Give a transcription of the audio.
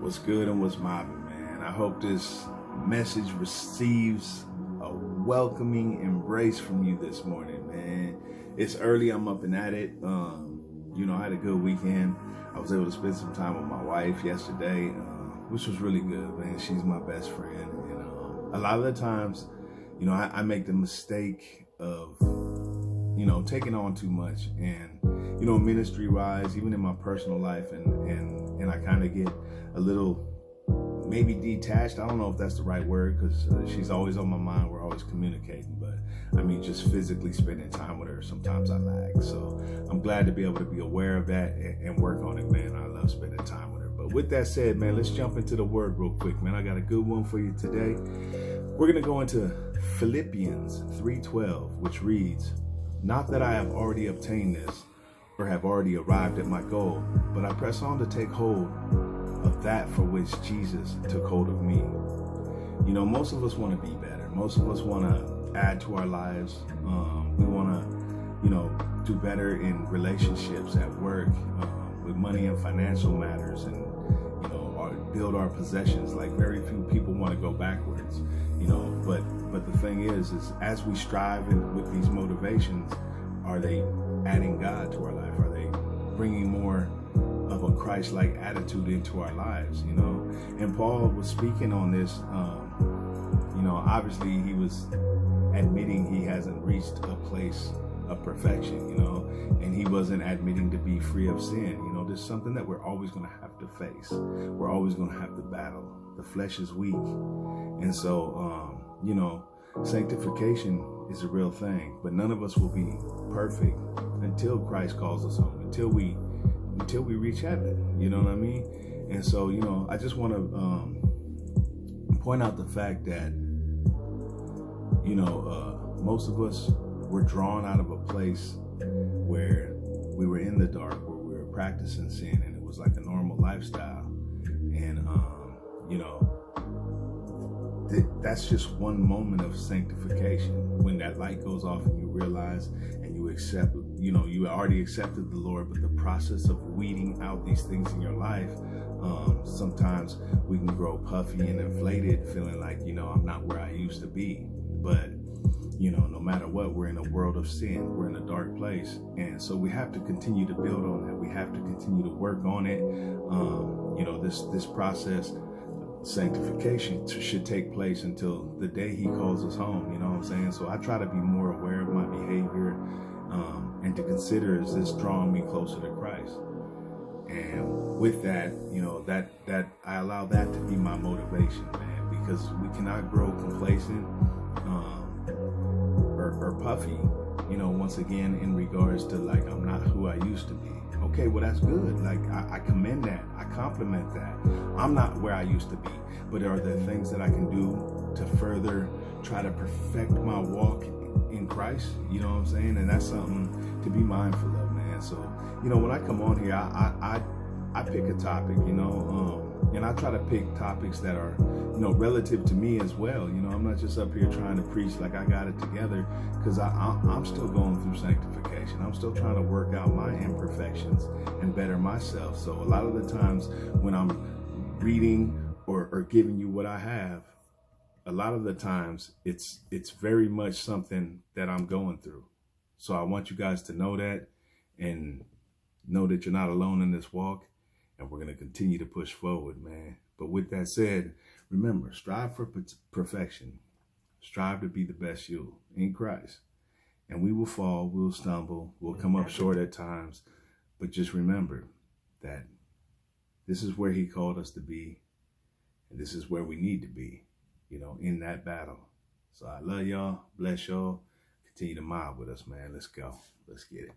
What's good and what's mobbing, man? I hope this message receives a welcoming embrace from you this morning, man. It's early, I'm up and at it. I had a good weekend. I was able to spend some time with my wife yesterday, which was really good, man. She's my best friend. And a lot of the times, I make the mistake of, taking on too much. And, ministry-wise, even in my personal life, and I kind of get a little maybe detached. I don't know if that's the right word, because she's always on my mind. We're always communicating, but I mean, just physically spending time with her, sometimes I lag. So I'm glad to be able to be aware of that and work on it, man. I love spending time with her. But with that said, man, let's jump into the word real quick, man. I got a good one for you today. We're going to go into Philippians 3:12, which reads, "Not that I have already obtained this or have already arrived at my goal, but I press on to take hold of that for which Jesus took hold of me." Most of us want to be better. Most of us want to add to our lives. We want to, do better in relationships, at work, with money and financial matters, and, build our possessions. Like, very few people want to go backwards, but the thing is as we strive with these motivations, are they adding God to our life? Are they bringing more of a Christ-like attitude into our lives? And Paul was speaking on this. Obviously he was admitting he hasn't reached a place of perfection, and he wasn't admitting to be free of sin. There's something that we're always going to have to face. We're always going to have to battle. The flesh is weak. And so, sanctification is a real thing, but none of us will be perfect until Christ calls us home, until we reach heaven. You know what I mean? And so, I just want to point out the fact that, most of us were drawn out of a place where we were in the dark, where we were practicing sin, and it was like a normal lifestyle. And, that's just one moment of sanctification, when that light goes off and you realize and you accept, you already accepted the Lord, but the process of weeding out these things in your life, sometimes we can grow puffy and inflated, feeling like, I'm not where I used to be. But, no matter what, we're in a world of sin. We're in a dark place. And so we have to continue to build on that. We have to continue to work on it. This process, sanctification, should take place until the day he calls us home. You know what I'm saying? So I try to be more aware of my behavior, and to consider, is this drawing me closer to Christ? And with that, that I allow that to be my motivation, man, because we cannot grow complacent, or puffy, once again, in regards to, like, I'm not who I used to be. Okay, well, that's good. Like, I commend that. I compliment that. I'm not where I used to be, but are there things that I can do to further try to perfect my walk in Christ? You know what I'm saying? And that's something to be mindful of, man. So, when I come on here, I pick a topic, and I try to pick topics that are, relative to me as well. I'm not just up here trying to preach like I got it together, because I'm still going through sanctification. I'm still trying to work out my imperfections and better myself. So a lot of the times when I'm reading or giving you what I have, a lot of the times it's very much something that I'm going through. So I want you guys to know that, and know that you're not alone in this walk. And we're going to continue to push forward, man. But with that said, remember, strive for perfection. Strive to be the best you in Christ. And we will fall, we'll stumble, we'll come up short at times. But just remember that this is where he called us to be. And this is where we need to be, in that battle. So I love y'all. Bless y'all. Continue to mob with us, man. Let's go. Let's get it.